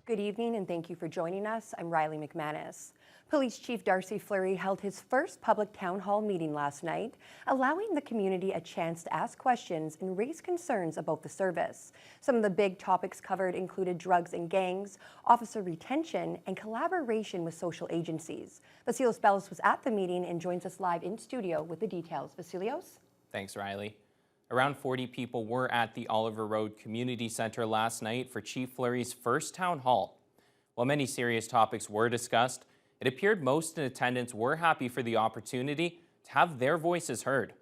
Good evening and thank you for joining us. I'm Riley McManus. Police Chief Darcy Fleury held his first public town hall meeting last night, allowing the community a chance to ask questions and raise concerns about the service. Some of the big topics covered included drugs and gangs, officer retention, and collaboration with social agencies. Vasilios Bellos was at the meeting and joins us live in studio with the details. Vasilios? Thanks, Riley. Around 40 people were at the Oliver Road Community Center last night for Chief Fleury's first town hall. While many serious topics were discussed, it appeared most in attendance were happy for the opportunity to have their voices heard.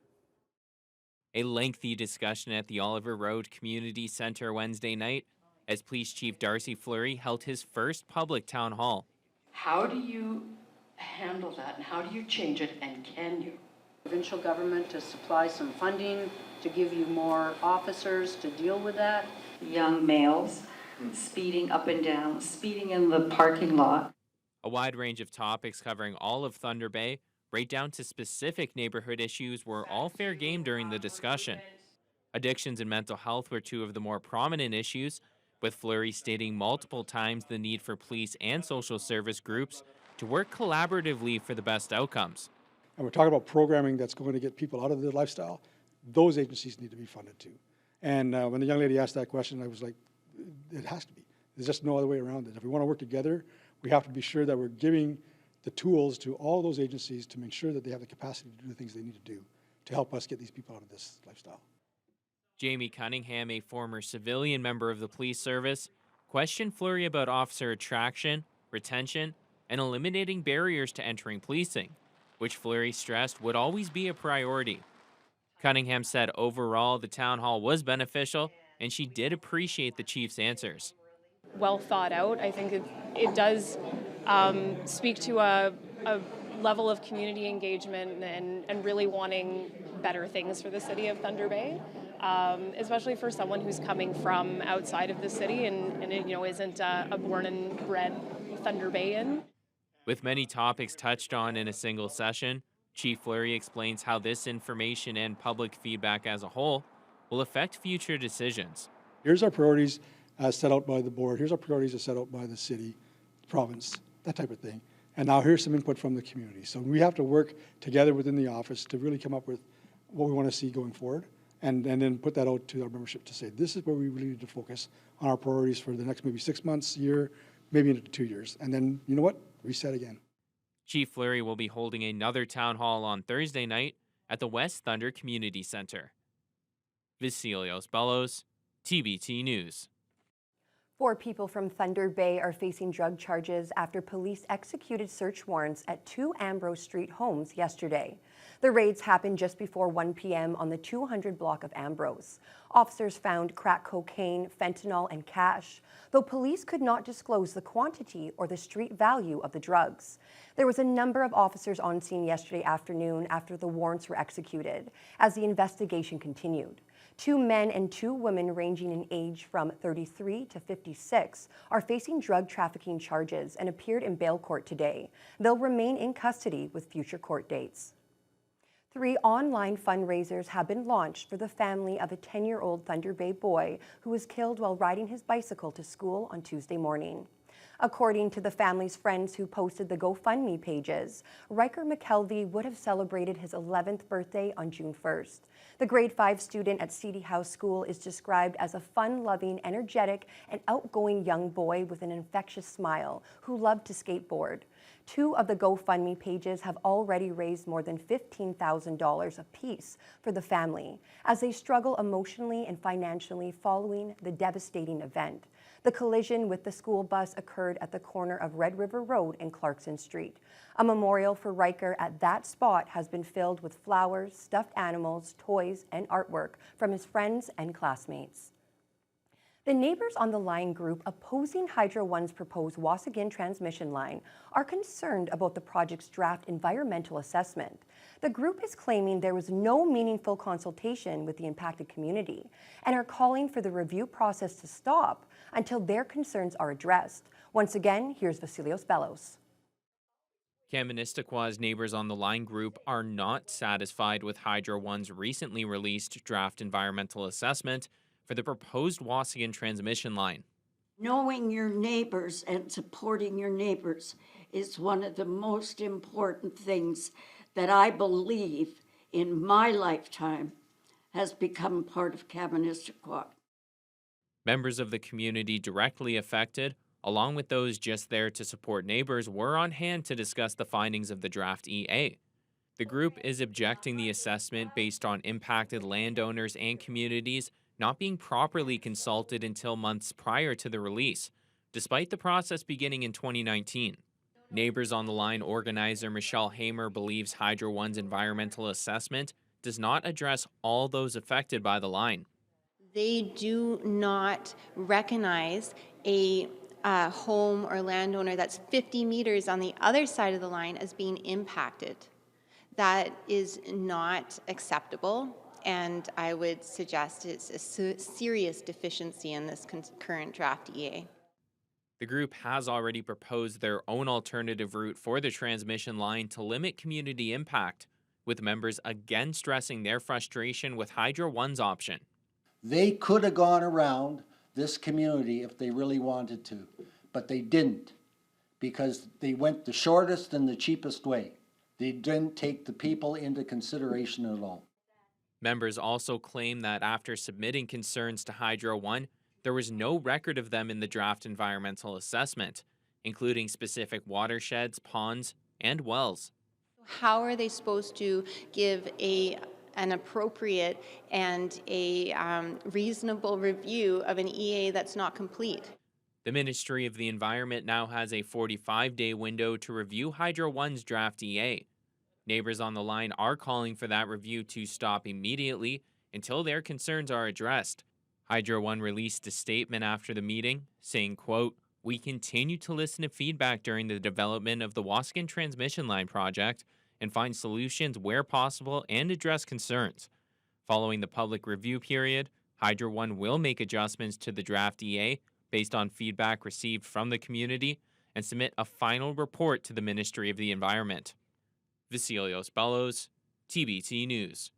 A lengthy discussion at the Oliver Road Community Center Wednesday night as Police Chief Darcy Fleury held his first public town hall. How do you handle that and how do you change it, and can you? Provincial government to supply some funding to give you more officers to deal with that? Young males speeding up and down, speeding in the parking lot. A wide range of topics covering all of Thunder Bay, right down to specific neighborhood issues, were all fair game during the discussion. Addictions and mental health were two of the more prominent issues, with Fleury stating multiple times the need for police and social service groups to work collaboratively for the best outcomes. And we're talking about programming that's going to get people out of their lifestyle. Those agencies need to be funded too. And when the young lady asked that question, I was like, it has to be. There's just no other way around it. If we want to work together, we have to be sure that we're giving the tools to all those agencies to make sure that they have the capacity to do the things they need to do to help us get these people out of this lifestyle. Jamie Cunningham, a former civilian member of the police service, questioned Fleury about officer attraction, retention, and eliminating barriers to entering policing, which Fleury stressed would always be a priority. Cunningham said overall the town hall was beneficial, and she did appreciate the chief's answers. Well thought out. I think it does speak to a level of community engagement and really wanting better things for the city of Thunder Bay, especially for someone who's coming from outside of the city and isn't a born and bred Thunder Bayan. With many topics touched on in a single session, Chief Fleury explains how this information and public feedback as a whole will affect future decisions. Here's our priorities as set out by the board. Here's our priorities as set out by the city, province, that type of thing. And now here's some input from the community. So we have to work together within the office to really come up with what we want to see going forward and then put that out to our membership to say, this is where we really need to focus on our priorities for the next maybe 6 months, year, maybe into 2 years. And then, you know what? Reset again. Chief Fleury will be holding another town hall on Thursday night at the West Thunder Community Center. Vasilios Bellos, TBT News. 4 people from Thunder Bay are facing drug charges after police executed search warrants at 2 Ambrose Street homes yesterday. The raids happened just before 1 p.m. on the 200 block of Ambrose. Officers found crack cocaine, fentanyl, and cash, though police could not disclose the quantity or the street value of the drugs. There was a number of officers on scene yesterday afternoon after the warrants were executed, as the investigation continued. 2 men and 2 women ranging in age from 33 to 56 are facing drug trafficking charges and appeared in bail court today. They'll remain in custody with future court dates. 3 online fundraisers have been launched for the family of a 10-year-old Thunder Bay boy who was killed while riding his bicycle to school on Tuesday morning. According to the family's friends who posted the GoFundMe pages, Riker McKelvey would have celebrated his 11th birthday on June 1st. The grade 5 student at City House School is described as a fun-loving, energetic, and outgoing young boy with an infectious smile who loved to skateboard. 2 of the GoFundMe pages have already raised more than $15,000 apiece for the family as they struggle emotionally and financially following the devastating event. The collision with the school bus occurred at the corner of Red River Road and Clarkson Street. A memorial for Riker at that spot has been filled with flowers, stuffed animals, toys, and artwork from his friends and classmates. The neighbors on the line group opposing Hydro One's proposed Waasigan transmission line are concerned about the project's draft environmental assessment. The group is claiming there was no meaningful consultation with the impacted community and are calling for the review process to stop until their concerns are addressed. Once again, here's Vasilios Bellos. Kaministiqua's neighbors on the line group are not satisfied with Hydro One's recently released draft environmental assessment for the proposed Waasigan transmission line. Knowing your neighbors and supporting your neighbors is one of the most important things that I believe in my lifetime has become part of Kaministiquia. Members of the community directly affected, along with those just there to support neighbors, were on hand to discuss the findings of the draft EA. The group is objecting the assessment based on impacted landowners and communities not being properly consulted until months prior to the release, despite the process beginning in 2019. Neighbors on the Line organizer Michelle Hamer believes Hydro One's environmental assessment does not address all those affected by the line. They do not recognize a home or landowner that's 50 meters on the other side of the line as being impacted. That is not acceptable, and I would suggest it's a serious deficiency in this current draft EA. The group has already proposed their own alternative route for the transmission line to limit community impact, with members again stressing their frustration with Hydro One's option. They could have gone around this community if they really wanted to, but they didn't, because they went the shortest and the cheapest way. They didn't take the people into consideration at all. Members also claim that after submitting concerns to Hydro One, there was no record of them in the draft environmental assessment, including specific watersheds, ponds, and wells. How are they supposed to give an appropriate and a reasonable review of an EA that's not complete? The Ministry of the Environment now has a 45-day window to review Hydro One's draft EA. Neighbors on the line are calling for that review to stop immediately until their concerns are addressed. Hydro One released a statement after the meeting saying, quote, "We continue to listen to feedback during the development of the Waasigan Transmission Line project and find solutions where possible and address concerns. Following the public review period, Hydro One will make adjustments to the draft EA based on feedback received from the community and submit a final report to the Ministry of the Environment." Vasilios Bellows, TBT News.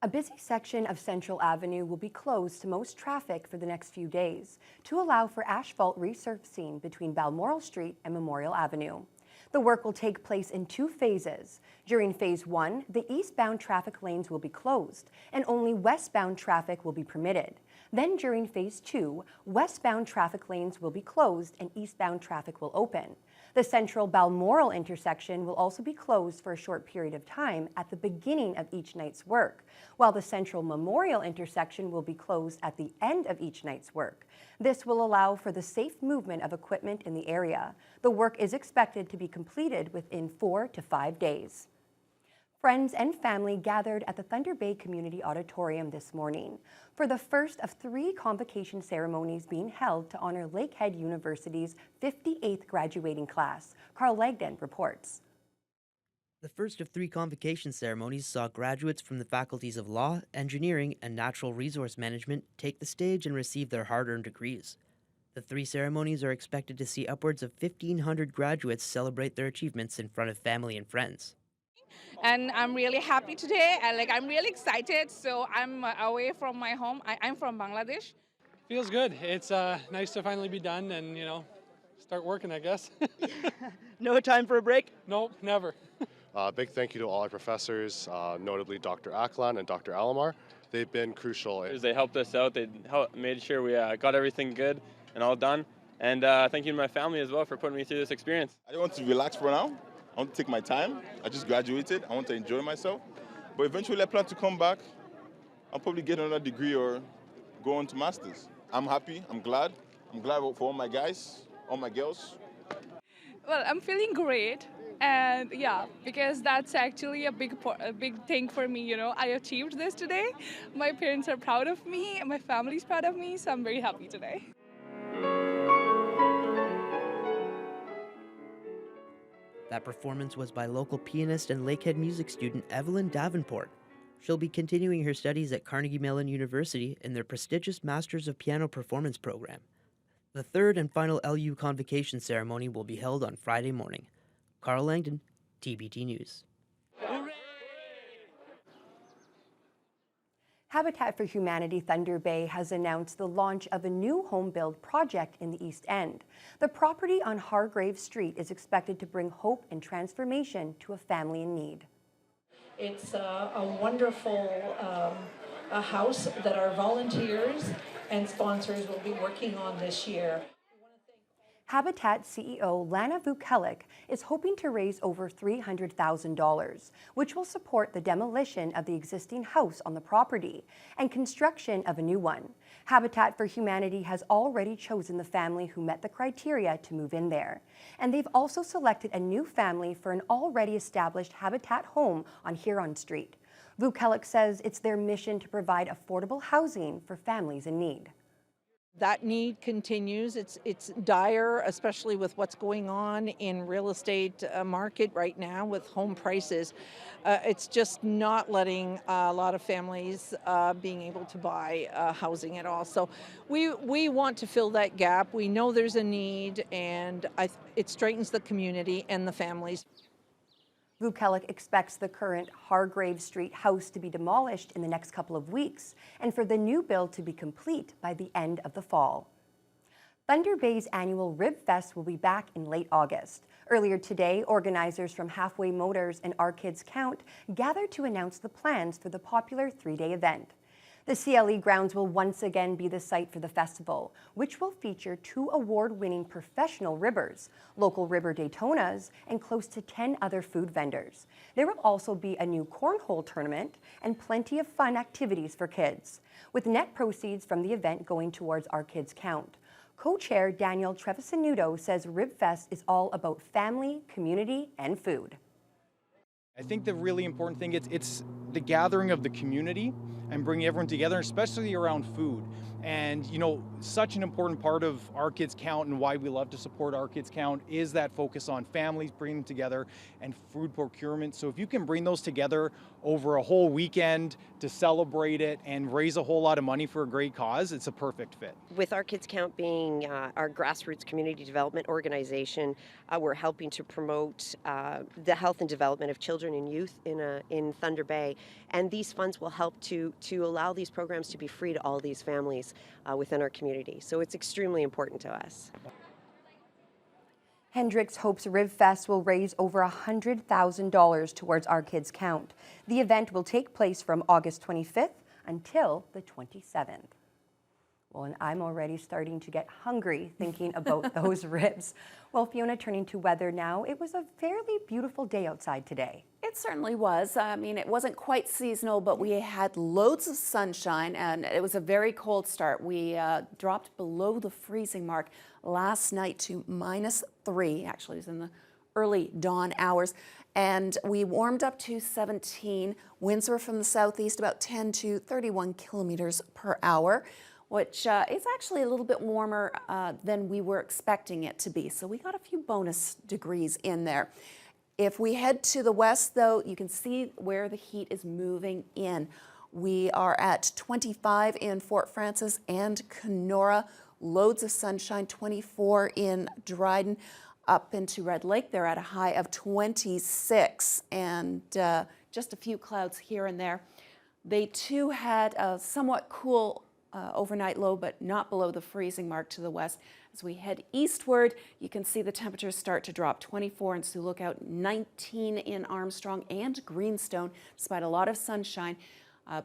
A busy section of Central Avenue will be closed to most traffic for the next few days to allow for asphalt resurfacing between Balmoral Street and Memorial Avenue. The work will take place in 2 phases. During Phase 1, the eastbound traffic lanes will be closed and only westbound traffic will be permitted. Then during Phase 2, westbound traffic lanes will be closed and eastbound traffic will open. The Central Balmoral intersection will also be closed for a short period of time at the beginning of each night's work, while the Central Memorial intersection will be closed at the end of each night's work. This will allow for the safe movement of equipment in the area. The work is expected to be completed within 4 to 5 days. Friends and family gathered at the Thunder Bay Community Auditorium this morning for the first of 3 convocation ceremonies being held to honor Lakehead University's 58th graduating class. Carl Langdon reports. The first of 3 convocation ceremonies saw graduates from the faculties of Law, Engineering, and Natural Resource Management take the stage and receive their hard-earned degrees. The 3 ceremonies are expected to see upwards of 1,500 graduates celebrate their achievements in front of family and friends. And I'm really happy today. I'm really excited. So I'm away from my home. I'm from Bangladesh. Feels good. It's nice to finally be done and, start working, I guess. No time for a break? Nope, never. Big thank you to all our professors, notably Dr. Aklan and Dr. Alamar. They've been crucial. They helped us out. They made sure we got everything good and all done. And thank you to my family as well for putting me through this experience. I want to relax for now. I want to take my time. I just graduated. I want to enjoy myself. But eventually I plan to come back. I'll probably get another degree or go on to masters. I'm happy. I'm glad. I'm glad for all my guys, all my girls. Well, I'm feeling great. And yeah, because that's actually a big thing for me, I achieved this today. My parents are proud of me, and my family's proud of me, so I'm very happy today. That performance was by local pianist and Lakehead music student Evelyn Davenport. She'll be continuing her studies at Carnegie Mellon University in their prestigious Masters of Piano Performance program. The 3rd and final LU convocation ceremony will be held on Friday morning. Carl Langdon, TBT News. Habitat for Humanity Thunder Bay has announced the launch of a new home build project in the East End. The property on Hargrave Street is expected to bring hope and transformation to a family in need. It's a wonderful a house that our volunteers and sponsors will be working on this year. Habitat CEO Lana Vukelik is hoping to raise over $300,000, which will support the demolition of the existing house on the property and construction of a new one. Habitat for Humanity has already chosen the family who met the criteria to move in there. And they've also selected a new family for an already established Habitat home on Huron Street. Vukelik says it's their mission to provide affordable housing for families in need. That need continues. It's dire, especially with what's going on in real estate market right now with home prices. It's just not letting a lot of families being able to buy housing at all. So we want to fill that gap. We know there's a need, and it strengthens the community and the families. Vukelik expects the current Hargrave Street house to be demolished in the next couple of weeks and for the new build to be complete by the end of the fall. Thunder Bay's annual Rib Fest will be back in late August. Earlier today, organizers from Halfway Motors and Our Kids Count gathered to announce the plans for the popular three-day event. The CLE grounds will once again be the site for the festival, which will feature 2 award-winning professional ribbers, local ribber Daytonas, and close to 10 other food vendors. There will also be a new cornhole tournament and plenty of fun activities for kids, with net proceeds from the event going towards Our Kids Count. Co-chair Daniel Trevisanuto says RibFest is all about family, community, and food. I think the really important thing is it's the gathering of the community and bringing everyone together, especially around food. And you know, such an important part of Our Kids Count and why we love to support Our Kids Count is that focus on families bringing them together and food procurement. So if you can bring those together over a whole weekend to celebrate it and raise a whole lot of money for a great cause, it's a perfect fit. With Our Kids Count being our grassroots community development organization, we're helping to promote the health and development of children and youth in Thunder Bay. And these funds will help to allow these programs to be free to all these families within our community. So it's extremely important to us. Hendricks hopes RibFest will raise over $100,000 towards Our Kids Count. The event will take place from August 25th until the 27th. Well, and I'm already starting to get hungry thinking about those ribs. Well, Fiona, turning to weather now, it was a fairly beautiful day outside today. It certainly was. I mean, it wasn't quite seasonal, but we had loads of sunshine, and it was a very cold start. We dropped below the freezing mark last night to -3. Actually, it was in the early dawn hours. And we warmed up to 17. Winds were from the southeast, about 10 to 31 kilometers per hour, which is actually a little bit warmer than we were expecting it to be. So we got a few bonus degrees in there. If we head to the west, though, you can see where the heat is moving in. We are at 25 in Fort Frances and Kenora. Loads of sunshine, 24 in Dryden. Up into Red Lake, they're at a high of 26, and just a few clouds here and there. They too had a somewhat cool overnight low, but not below the freezing mark to the west. As we head eastward, you can see the temperatures start to drop. 24 in Sioux Lookout, 19 in Armstrong and Greenstone, despite a lot of sunshine.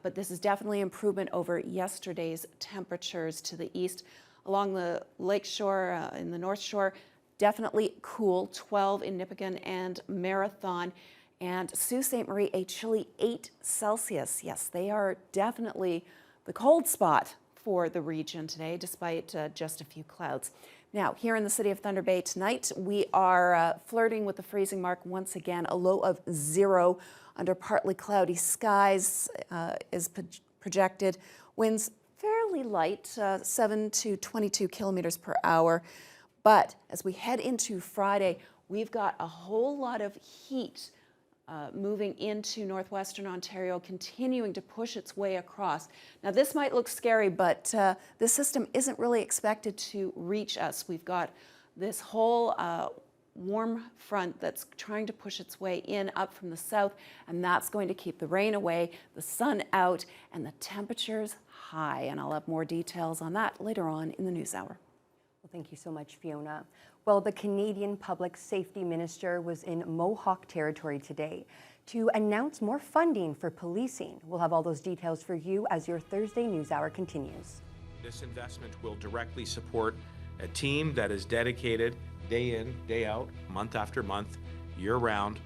But this is definitely improvement over yesterday's temperatures to the east. Along the lake shore, in the North Shore, definitely cool, 12 in Nipigon and Marathon. And Sault Ste. Marie, a chilly 8 Celsius. Yes, they are definitely the cold spot for the region today, despite just a few clouds. Now, here in the city of Thunder Bay tonight, we are flirting with the freezing mark once again. A low of 0 under partly cloudy skies is projected. Winds fairly light, 7 to 22 kilometers per hour. But as we head into Friday, we've got a whole lot of heat moving into northwestern Ontario, continuing to push its way across. Now, this might look scary, but this system isn't really expected to reach us. We've got this whole warm front that's trying to push its way in up from the south, and that's going to keep the rain away, the sun out, and the temperatures high. And I'll have more details on that later on in the news hour. Well, thank you so much, Fiona. Well, the Canadian Public Safety Minister was in Mohawk territory today to announce more funding for policing. We'll have all those details for you as your Thursday News Hour continues. This investment will directly support a team that is dedicated day in, day out, month after month, year-round,